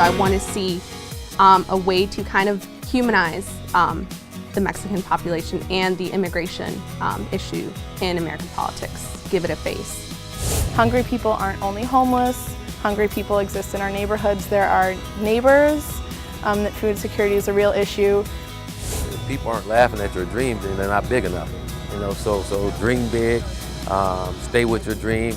So I want to see a way to kind of humanize the Mexican population and the immigration issue in American politics, give it a face. Hungry people aren't only homeless, hungry people exist in our neighborhoods. There are neighbors, that food security is a real issue. If people aren't laughing at your dreams, then they're not big enough. So dream big, stay with your dream.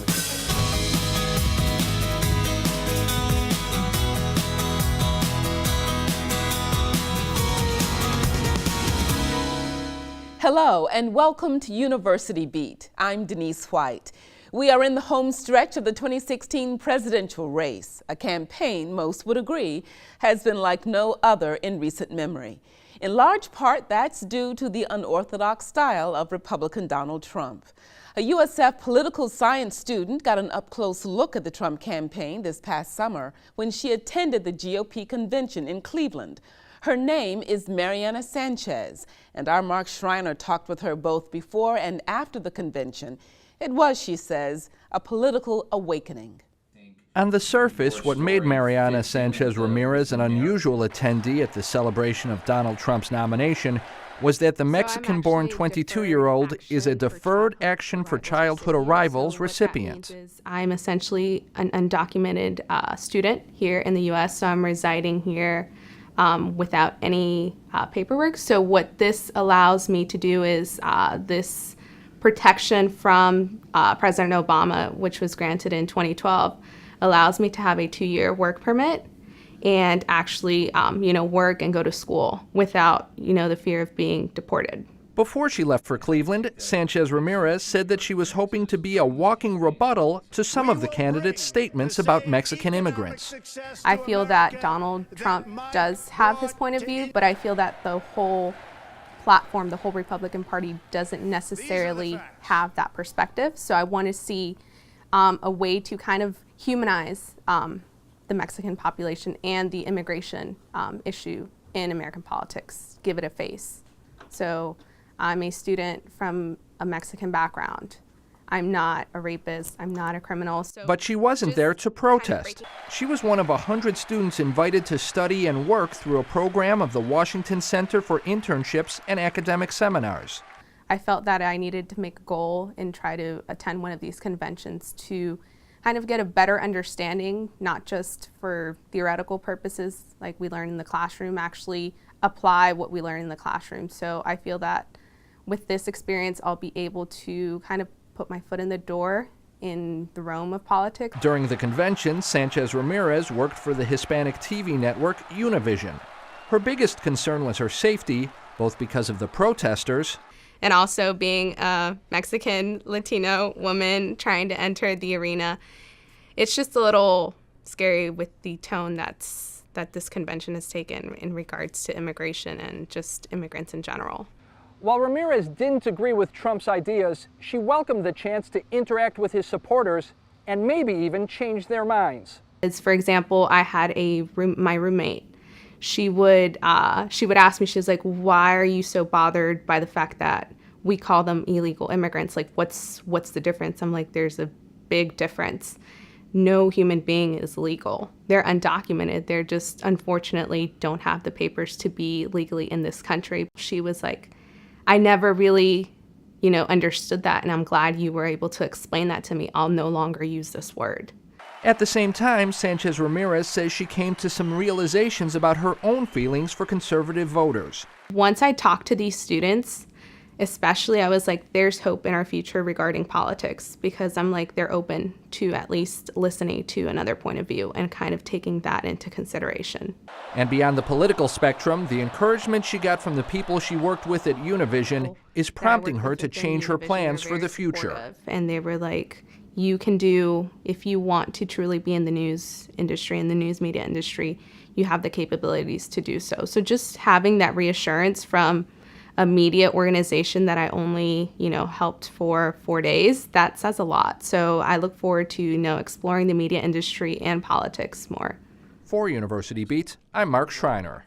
Hello and welcome to University Beat. I'm Denise White. We are in the home stretch of the 2016 presidential race, a campaign most would agree has been like no other in recent memory. In large part, that's due to the unorthodox style of Republican Donald Trump. A USF political science student got an up-close look at the Trump campaign this past summer when she attended the GOP convention in Cleveland. Her name is Mariana Sanchez, and our Mark Schreiner talked with her both before and after the convention. It was, she says, a political awakening. On the surface, what made Mariana Sanchez Ramirez an unusual attendee at the celebration of Donald Trump's nomination was that the Mexican-born 22-year-old is a Deferred Action for Childhood Arrivals recipient. I'm essentially an undocumented student here in the U.S., so I'm residing here without any paperwork. So what this allows me to do is this protection from President Obama, which was granted in 2012, allows me to have a 2-year work permit and actually, work and go to school without, the fear of being deported. Before she left for Cleveland, Sanchez Ramirez said that she was hoping to be a walking rebuttal to some of the candidates' statements about Mexican immigrants. I feel that Donald Trump does have his point of view, but I feel that the whole platform, the whole Republican Party doesn't necessarily have that perspective. So I want to see a way to kind of humanize the Mexican population and the immigration issue in American politics, give it a face. So I'm a student from a Mexican background. I'm not a rapist, I'm not a criminal. But she wasn't there to protest. She was one of 100 students invited to study and work through a program of the Washington Center for Internships and Academic Seminars. I felt that I needed to make a goal and try to attend one of these conventions to kind of get a better understanding, not just for theoretical purposes like we learn in the classroom, actually apply what we learn in the classroom. So I feel that with this experience, I'll be able to kind of put my foot in the door in the realm of politics. During the convention, Sanchez Ramirez worked for the Hispanic TV network Univision. Her biggest concern was her safety, both because of the protesters and also being a Mexican Latino woman trying to enter the arena. It's just a little scary with the tone that this convention has taken in regards to immigration and just immigrants in general. While Ramirez didn't agree with Trump's ideas, she welcomed the chance to interact with his supporters and maybe even change their minds. For example, I had my roommate. She would ask me, she was like, why are you so bothered by the fact that we call them illegal immigrants? Like, what's the difference? I'm like, there's a big difference. No human being is legal. They're undocumented. They're just, unfortunately, don't have the papers to be legally in this country. She was like, I never really, understood that, and I'm glad you were able to explain that to me. I'll no longer use this word. At the same time, Sanchez Ramirez says she came to some realizations about her own feelings for conservative voters. Once I talked to these students, especially, I was like, there's hope in our future regarding politics, because I'm like, they're open to at least listening to another point of view and kind of taking that into consideration. And beyond the political spectrum, the encouragement she got from the people she worked with at Univision is prompting her to change her plans for the future. And they were like, you can do, if you want to truly be in the news industry, in the news media industry, you have the capabilities to do so. So just having that reassurance from a media organization that I only, helped for 4 days, that says a lot. So I look forward to, exploring the media industry and politics more. For University Beat, I'm Mark Schreiner.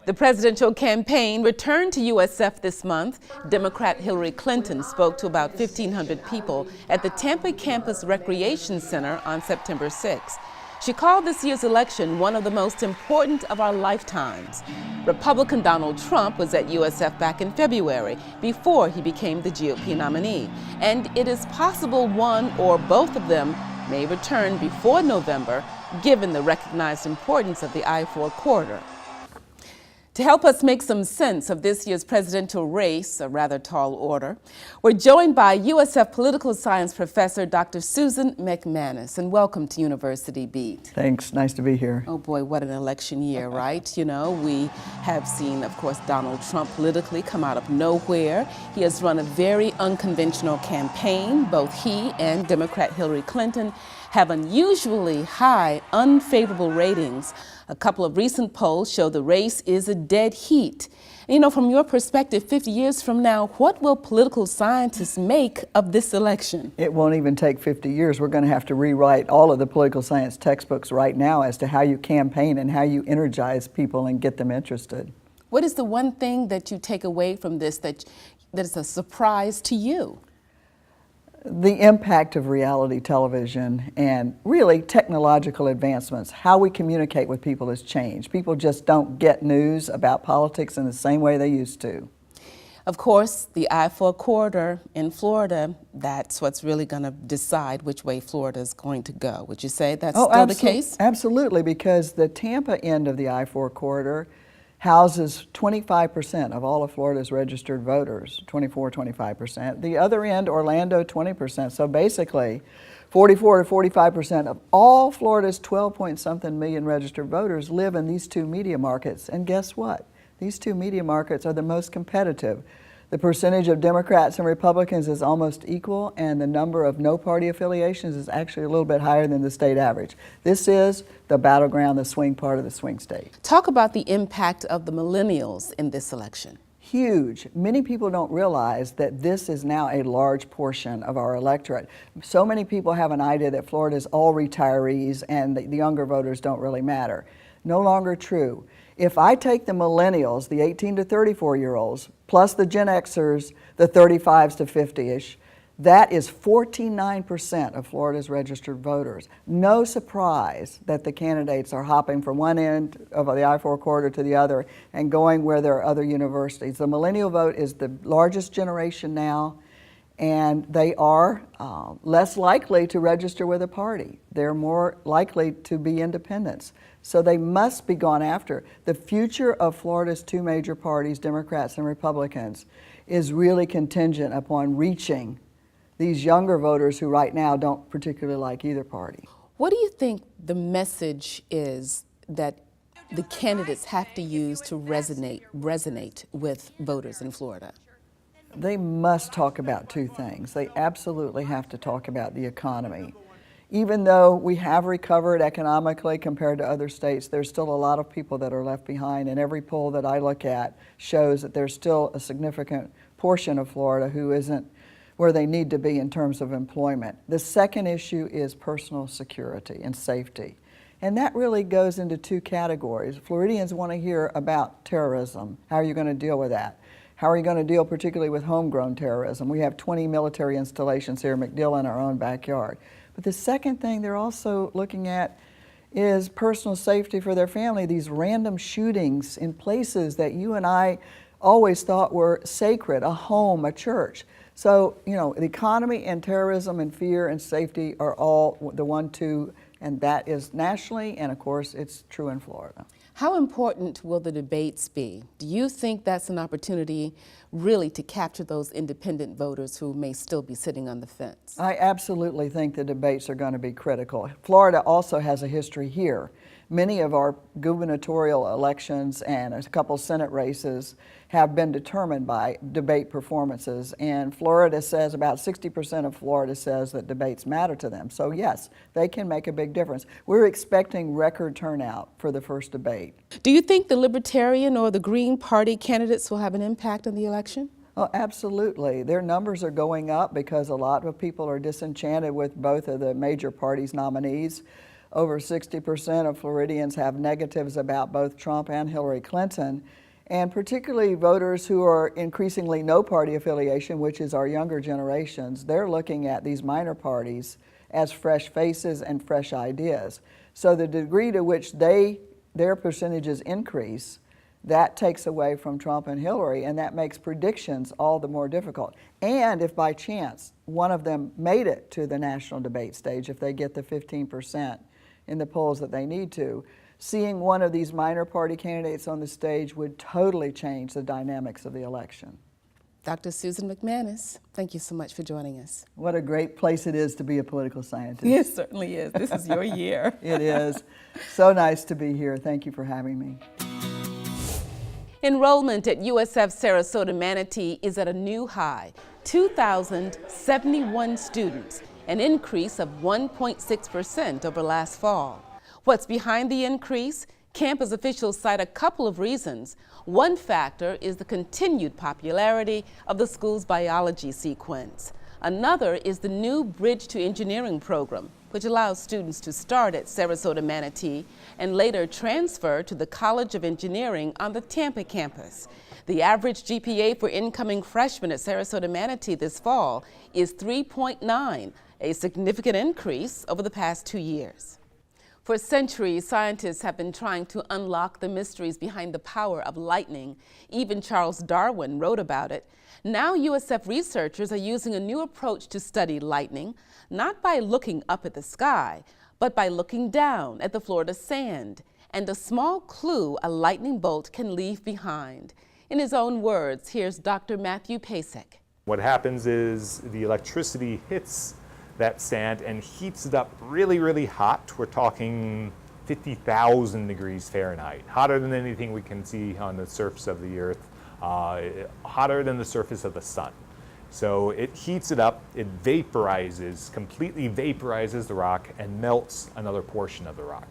The presidential campaign returned to USF this month. Democrat Hillary Clinton spoke to about 1,500 people at the Tampa Campus Recreation Center on September 6. She called this year's election one of the most important of our lifetimes. Republican Donald Trump was at USF back in February before he became the GOP nominee. And it is possible one or both of them may return before November, given the recognized importance of the I-4 corridor. To help us make some sense of this year's presidential race, a rather tall order, we're joined by USF political science professor Dr. Susan McManus. And welcome to University Beat. Thanks. Nice to be here. Oh boy, what an election year, right? You know, we have seen, of course, Donald Trump politically come out of nowhere. He has run a very unconventional campaign. Both he and Democrat Hillary Clinton have unusually high, unfavorable ratings. A couple of recent polls show the race is a dead heat. You know, from your perspective, 50 years from now, what will political scientists make of this election? It won't even take 50 years. We're going to have to rewrite all of the political science textbooks right now as to how you campaign and how you energize people and get them interested. What is the one thing that you take away from this that is a surprise to you? The impact of reality television and really technological advancements, how we communicate with people has changed. People just don't get news about politics in the same way they used to. Of course, the I-4 corridor in Florida, that's what's really going to decide which way Florida is going to go. Would you say that's still the case? Absolutely, because the Tampa end of the I-4 corridor houses 25% of all of Florida's registered voters, 25%. The other end, Orlando, 20%. So basically, 44 to 45% of all Florida's 12-point-something million registered voters live in these two media markets. And guess what? These two media markets are the most competitive. The percentage of Democrats and Republicans is almost equal, and the number of no-party affiliations is actually a little bit higher than the state average. This is the battleground, the swing part of the swing state. Talk about the impact of the millennials in this election. Huge. Many people don't realize that this is now a large portion of our electorate. So many people have an idea that Florida is all retirees and the younger voters don't really matter. No longer true. If I take the millennials, the 18 to 34-year-olds, plus the Gen Xers, the 35s to 50-ish, that is 49% of Florida's registered voters. No surprise that the candidates are hopping from one end of the I-4 corridor to the other and going where there are other universities. The millennial vote is the largest generation now, and they are less likely to register with a party. They're more likely to be independents. So they must be gone after. The future of Florida's two major parties, Democrats and Republicans, is really contingent upon reaching these younger voters who right now don't particularly like either party. What do you think the message is that the candidates have to use to resonate with voters in Florida? They must talk about two things. They absolutely have to talk about the economy. Even though we have recovered economically compared to other states, there's still a lot of people that are left behind, and every poll that I look at shows that there's still a significant portion of Florida who isn't where they need to be in terms of employment. The second issue is personal security and safety. And that really goes into two categories. Floridians want to hear about terrorism. How are you going to deal with that? How are you going to deal particularly with homegrown terrorism? We have 20 military installations here in MacDill in our own backyard. But the second thing they're also looking at is personal safety for their family. These random shootings in places that you and I always thought were sacred, a home, a church. So, you know, the economy and terrorism and fear and safety are all the 1-2, and that is nationally, and of course, it's true in Florida. How important will the debates be? Do you think that's an opportunity really to capture those independent voters who may still be sitting on the fence? I absolutely think the debates are going to be critical. Florida also has a history here. Many of our gubernatorial elections and a couple Senate races have been determined by debate performances, and Florida says, about 60% of Florida says that debates matter to them. So yes, they can make a big difference. We're expecting record turnout for the first debate. Do you think the Libertarian or the Green Party candidates will have an impact on the election? Oh, absolutely. Their numbers are going up because a lot of people are disenchanted with both of the major parties' nominees. Over 60% of Floridians have negatives about both Trump and Hillary Clinton, and particularly voters who are increasingly no party affiliation, which is our younger generations. They're looking at these minor parties as fresh faces and fresh ideas. So the degree to which their percentages increase, that takes away from Trump and Hillary, and that makes predictions all the more difficult. And if by chance one of them made it to the national debate stage, if they get the 15% in the polls that they need to, seeing one of these minor party candidates on the stage would totally change the dynamics of the election. Dr. Susan McManus, thank you so much for joining us. What a great place it is to be a political scientist. It certainly is. This is your year. It is. So nice to be here. Thank you for having me. Enrollment at USF Sarasota Manatee is at a new high, 2,071 students, an increase of 1.6% over last fall. What's behind the increase? Campus officials cite a couple of reasons. One factor is the continued popularity of the school's biology sequence. Another is the new Bridge to Engineering program, which allows students to start at Sarasota Manatee and later transfer to the College of Engineering on the Tampa campus. The average GPA for incoming freshmen at Sarasota Manatee this fall is 3.9, a significant increase over the past 2 years. For centuries, scientists have been trying to unlock the mysteries behind the power of lightning. Even Charles Darwin wrote about it. Now USF researchers are using a new approach to study lightning, not by looking up at the sky, but by looking down at the Florida sand and a small clue a lightning bolt can leave behind. In his own words, here's Dr. Matthew Pasek. What happens is the electricity hits that sand and heats it up really, really hot. We're talking 50,000 degrees Fahrenheit, hotter than anything we can see on the surface of the earth, hotter than the surface of the sun. So it heats it up, it vaporizes, completely vaporizes the rock and melts another portion of the rock.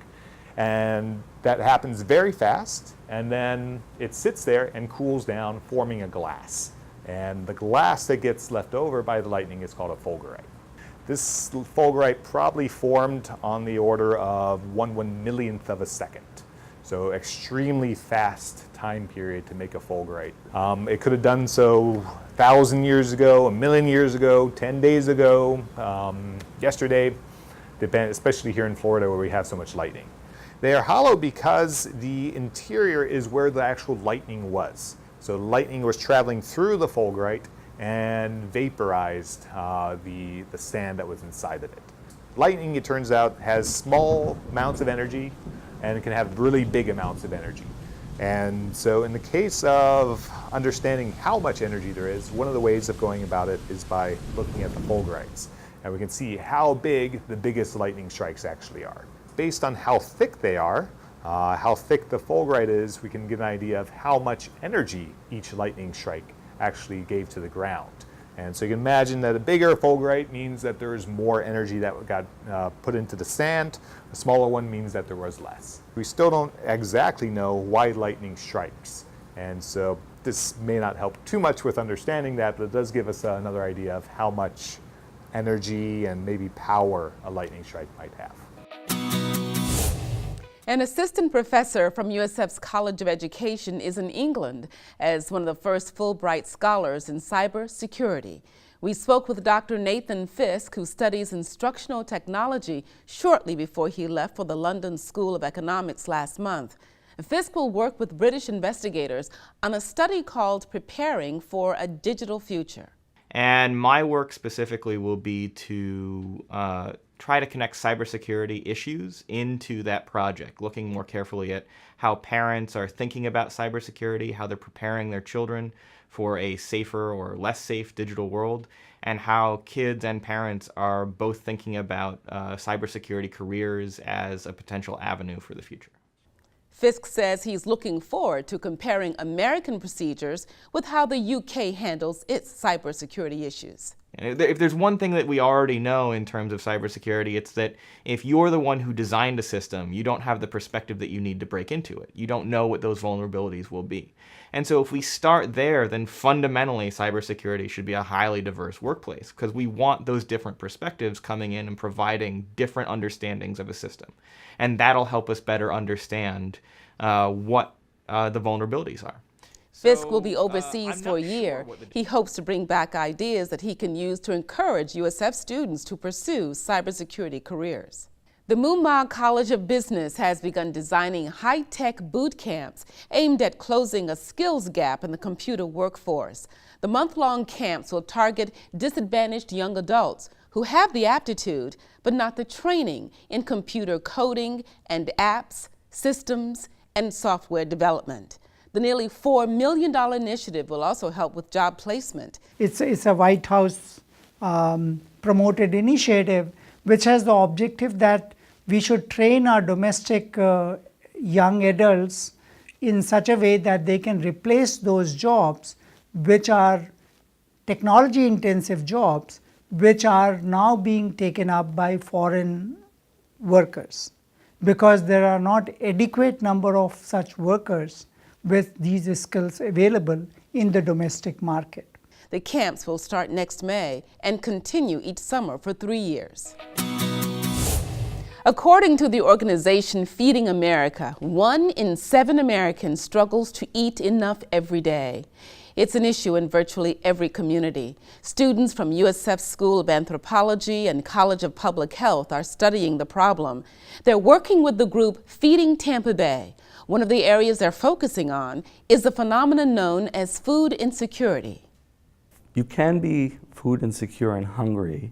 And that happens very fast, and then it sits there and cools down, forming a glass. And the glass that gets left over by the lightning is called a fulgurite. This fulgurite probably formed on the order of 1/1,000,000th of a second. So extremely fast time period to make a fulgurite. It could have done so 1,000 years ago, 1,000,000 years ago, 10 days ago, yesterday, especially here in Florida where we have so much lightning. They are hollow because the interior is where the actual lightning was. So lightning was traveling through the fulgurite and vaporized the sand that was inside of it. Lightning, it turns out, has small amounts of energy and it can have really big amounts of energy. And so in the case of understanding how much energy there is, one of the ways of going about it is by looking at the fulgurites. And we can see how big the biggest lightning strikes actually are. Based on how thick they are, how thick the fulgurite is, we can get an idea of how much energy each lightning strike actually gave to the ground. And so you can imagine that a bigger fulgurite means that there is more energy that got put into the sand. A smaller one means that there was less. We still don't exactly know why lightning strikes. And so this may not help too much with understanding that, but it does give us another idea of how much energy and maybe power a lightning strike might have. An assistant professor from USF's College of Education is in England as one of the first Fulbright scholars in cybersecurity. We spoke with Dr. Nathan Fisk, who studies instructional technology, shortly before he left for the London School of Economics last month. Fisk will work with British investigators on a study called Preparing for a Digital Future. And my work specifically will be to try to connect cybersecurity issues into that project, looking more carefully at how parents are thinking about cybersecurity, how they're preparing their children for a safer or less safe digital world, and how kids and parents are both thinking about cybersecurity careers as a potential avenue for the future. Fisk says he's looking forward to comparing American procedures with how the UK handles its cybersecurity issues. If there's one thing that we already know in terms of cybersecurity, it's that if you're the one who designed a system, you don't have the perspective that you need to break into it. You don't know what those vulnerabilities will be. And so if we start there, then fundamentally cybersecurity should be a highly diverse workplace because we want those different perspectives coming in and providing different understandings of a system. And that'll help us better understand what the vulnerabilities are. Fisk will be overseas for a year. He hopes to bring back ideas that he can use to encourage USF students to pursue cybersecurity careers. The Mumma College of Business has begun designing high-tech boot camps aimed at closing a skills gap in the computer workforce. The month-long camps will target disadvantaged young adults who have the aptitude but not the training in computer coding and apps, systems, and software development. The nearly $4 million initiative will also help with job placement. It's a White House promoted initiative which has the objective that we should train our domestic young adults in such a way that they can replace those jobs which are technology intensive jobs which are now being taken up by foreign workers, because there are not adequate number of such workers with these skills available in the domestic market. The camps will start next May and continue each summer for 3 years. According to the organization Feeding America, 1 in 7 Americans struggles to eat enough every day. It's an issue in virtually every community. Students from USF's School of Anthropology and College of Public Health are studying the problem. They're working with the group Feeding Tampa Bay. One of the areas they're focusing on is the phenomenon known as food insecurity. You can be food insecure and hungry,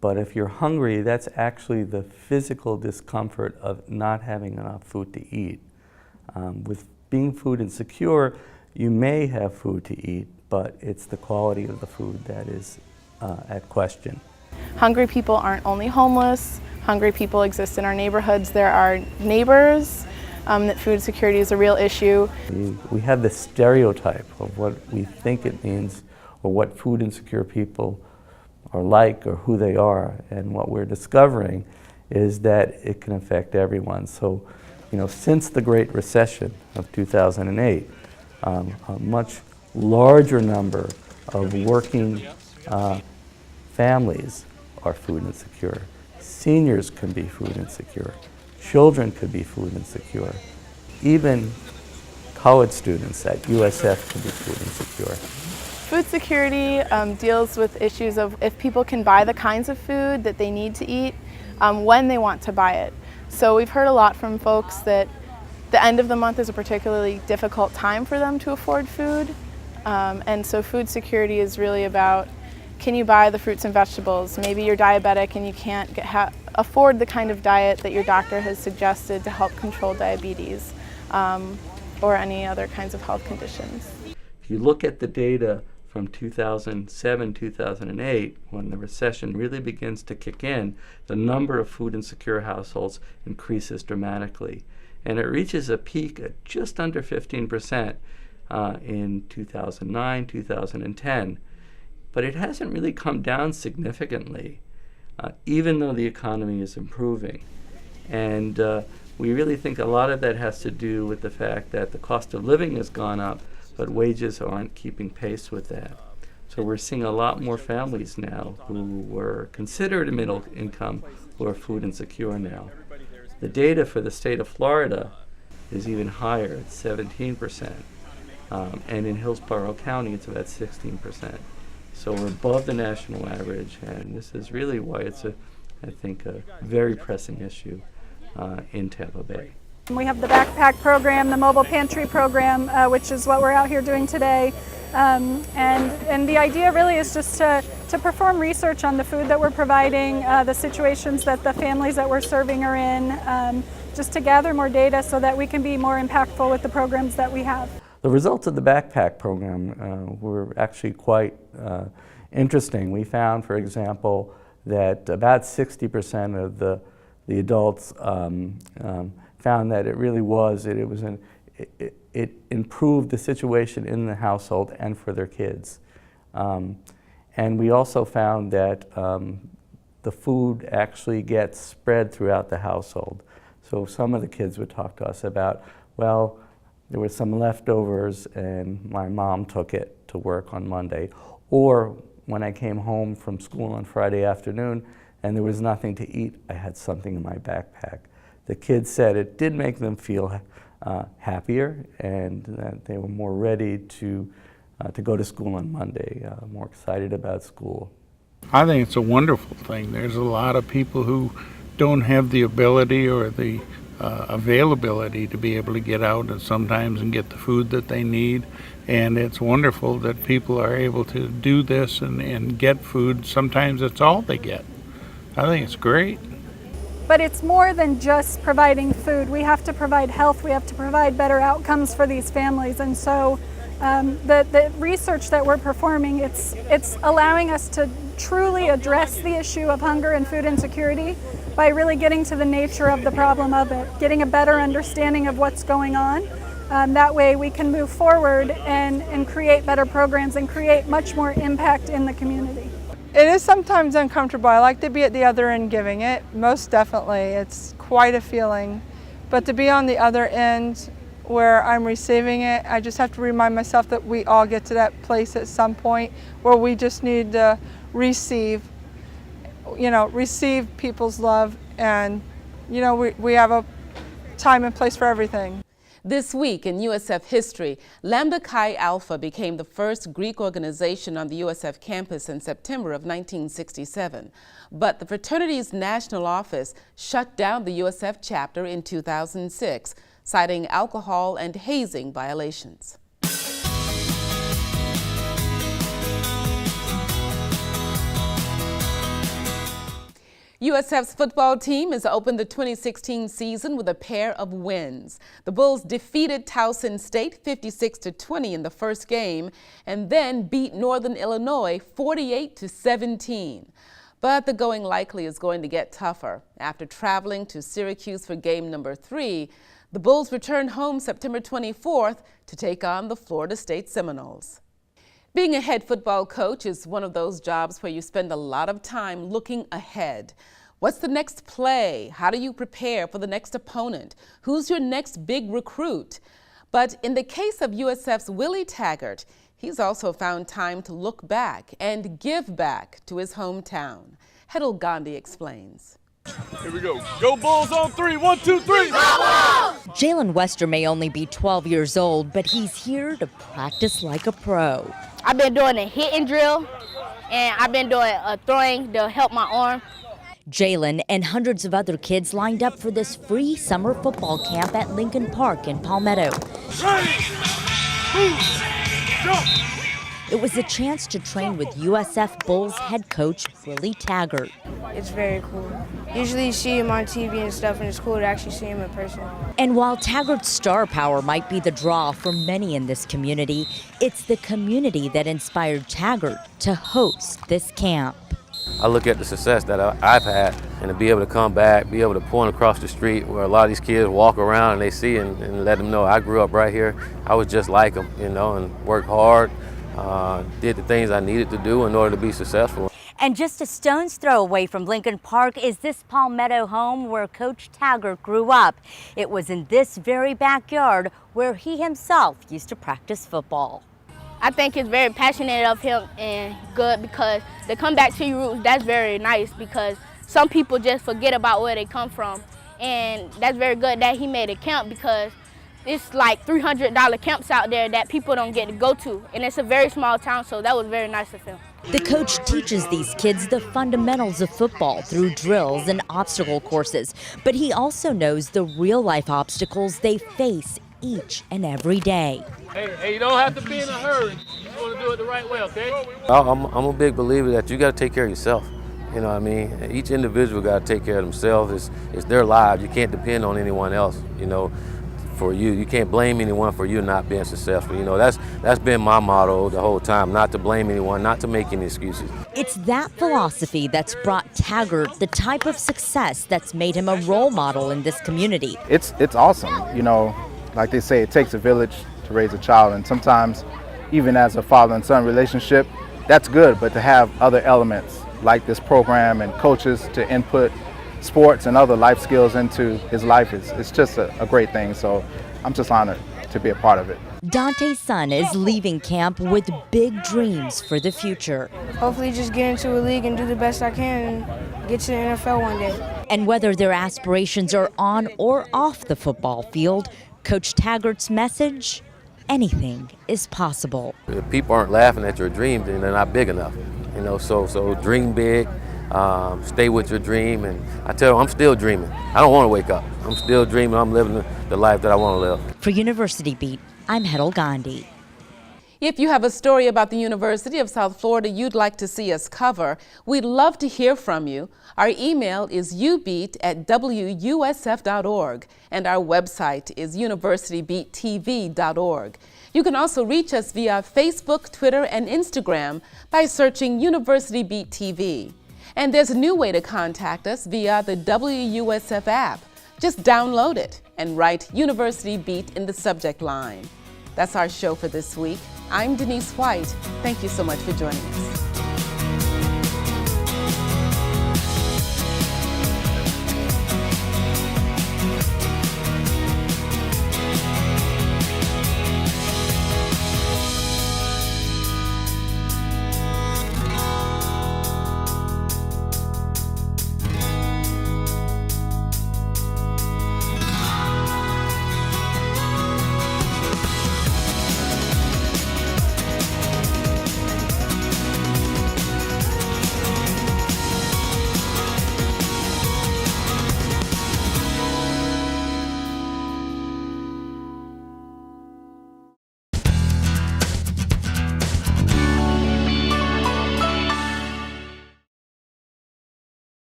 but if you're hungry, that's actually the physical discomfort of not having enough food to eat. With being food insecure, you may have food to eat, but it's the quality of the food that is at question. Hungry people aren't only homeless. Hungry people exist in our neighborhoods. There are neighbors. That food security is a real issue. We have this stereotype of what we think it means or what food insecure people are like or who they are, and what we're discovering is that it can affect everyone. So, since the Great Recession of 2008, a much larger number of working families are food insecure. Seniors can be food insecure. Children could be food insecure. Even college students at USF can be food insecure. Food security deals with issues of if people can buy the kinds of food that they need to eat when they want to buy it. So we've heard a lot from folks that the end of the month is a particularly difficult time for them to afford food. And so food security is really about, can you buy the fruits and vegetables? Maybe you're diabetic and you can't afford the kind of diet that your doctor has suggested to help control diabetes or any other kinds of health conditions. If you look at the data from 2007, 2008, when the recession really begins to kick in, the number of food insecure households increases dramatically. And it reaches a peak at just under 15% in 2009, 2010. But it hasn't really come down significantly, even though the economy is improving. And we really think a lot of that has to do with the fact that the cost of living has gone up, but wages aren't keeping pace with that. So we're seeing a lot more families now who were considered middle income who are food insecure now. The data for the state of Florida is even higher, it's 17%. And in Hillsborough County, it's about 16%. So we're above the national average, and this is really why it's, I think, a very pressing issue in Tampa Bay. We have the backpack program, the mobile pantry program, which is what we're out here doing today. And the idea really is just to perform research on the food that we're providing, the situations that the families that we're serving are in, just to gather more data so that we can be more impactful with the programs that we have. The results of the backpack program were actually quite interesting. We found, for example, that about 60% of the adults found that it really was, it improved the situation in the household and for their kids. And we also found that the food actually gets spread throughout the household. So some of the kids would talk to us about, well, there were some leftovers and my mom took it to work on Monday. Or when I came home from school on Friday afternoon and there was nothing to eat, I had something in my backpack. The kids said it did make them feel happier and that they were more ready to go to school on Monday, more excited about school. I think it's a wonderful thing. There's a lot of people who don't have the ability or the availability to be able to get out and sometimes and get the food that they need. And it's wonderful that people are able to do this and get food. Sometimes it's all they get. I think it's great. But it's more than just providing food. We have to provide health, we have to provide better outcomes for these families. And so the research that we're performing, it's allowing us to truly address the issue of hunger and food insecurity by really getting to the nature of the problem of it, getting a better understanding of what's going on. That way we can move forward and create better programs and create much more impact in the community. It is sometimes uncomfortable. I like to be at the other end giving it, most definitely. It's quite a feeling. But to be on the other end where I'm receiving it, I just have to remind myself that we all get to that place at some point where we just need to receive people's love, and we have a time and place for everything. This week in USF history, Lambda Chi Alpha became the first Greek organization on the USF campus in September of 1967. But the fraternity's national office shut down the USF chapter in 2006, citing alcohol and hazing violations. USF's football team has opened the 2016 season with a pair of wins. The Bulls defeated Towson State 56-20 in the first game and then beat Northern Illinois 48-17. But the going likely is going to get tougher. After traveling to Syracuse for game number 3, the Bulls return home September 24th to take on the Florida State Seminoles. Being a head football coach is one of those jobs where you spend a lot of time looking ahead. What's the next play? How do you prepare for the next opponent? Who's your next big recruit? But in the case of USF's Willie Taggart, he's also found time to look back and give back to his hometown. Hedel Gandhi explains. Here we go. Go Bulls on 3. 1, 2, 3. Jalen Wester may only be 12 years old, but he's here to practice like a pro. I've been doing a hitting drill, and I've been doing a throwing to help my arm. Jalen and hundreds of other kids lined up for this free summer football camp at Lincoln Park in Palmetto. It was a chance to train with USF Bulls head coach Willie Taggart. It's very cool. Usually you see him on TV and stuff, and it's cool to actually see him in person. And while Taggart's star power might be the draw for many in this community, it's the community that inspired Taggart to host this camp. I look at the success that I've had, and to be able to come back, be able to point across the street where a lot of these kids walk around and they see and let them know I grew up right here. I was just like them, and worked hard, did the things I needed to do in order to be successful. And just a stone's throw away from Lincoln Park is this Palmetto home where Coach Taggart grew up. It was in this very backyard where he himself used to practice football. I think it's very passionate of him and good, because to come back to your roots, that's very nice, because some people just forget about where they come from. And that's very good that he made a camp, because it's like $300 camps out there that people don't get to go to. And it's a very small town, so that was very nice of him. The coach teaches these kids the fundamentals of football through drills and obstacle courses, but he also knows the real-life obstacles they face each and every day. Hey, you don't have to be in a hurry. You just want to do it the right way, okay? I'm a big believer that you got to take care of yourself. You know what I mean? Each individual got to take care of themselves. It's their lives. You can't depend on anyone else, for you. You can't blame anyone for you not being successful. That's been my motto the whole time, not to blame anyone, not to make any excuses. It's that philosophy that's brought Taggart the type of success that's made him a role model in this community. It's awesome, like they say, it takes a village to raise a child, and sometimes even as a father and son relationship, that's good, but to have other elements like this program and coaches to input sports and other life skills into his life, it's just a great thing. So I'm just honored to be a part of it. Dante's son is leaving camp with big dreams for the future. Hopefully just get into a league and do the best I can and get to the NFL one day. And whether their aspirations are on or off the football field, Coach Taggart's message: anything is possible. If people aren't laughing at your dreams, then they're not big enough. So dream big, stay with your dream. And I tell them I'm still dreaming. I don't want to wake up. I'm still dreaming. I'm living the life that I want to live. For University Beat, I'm Hedel Gandhi. If you have a story about the University of South Florida you'd like to see us cover, we'd love to hear from you. Our email is ubeat@wusf.org, and our website is universitybeattv.org. You can also reach us via Facebook, Twitter, and Instagram by searching University Beat TV. And there's a new way to contact us via the WUSF app. Just download it and write University Beat in the subject line. That's our show for this week. I'm Denise White. Thank you so much for joining us.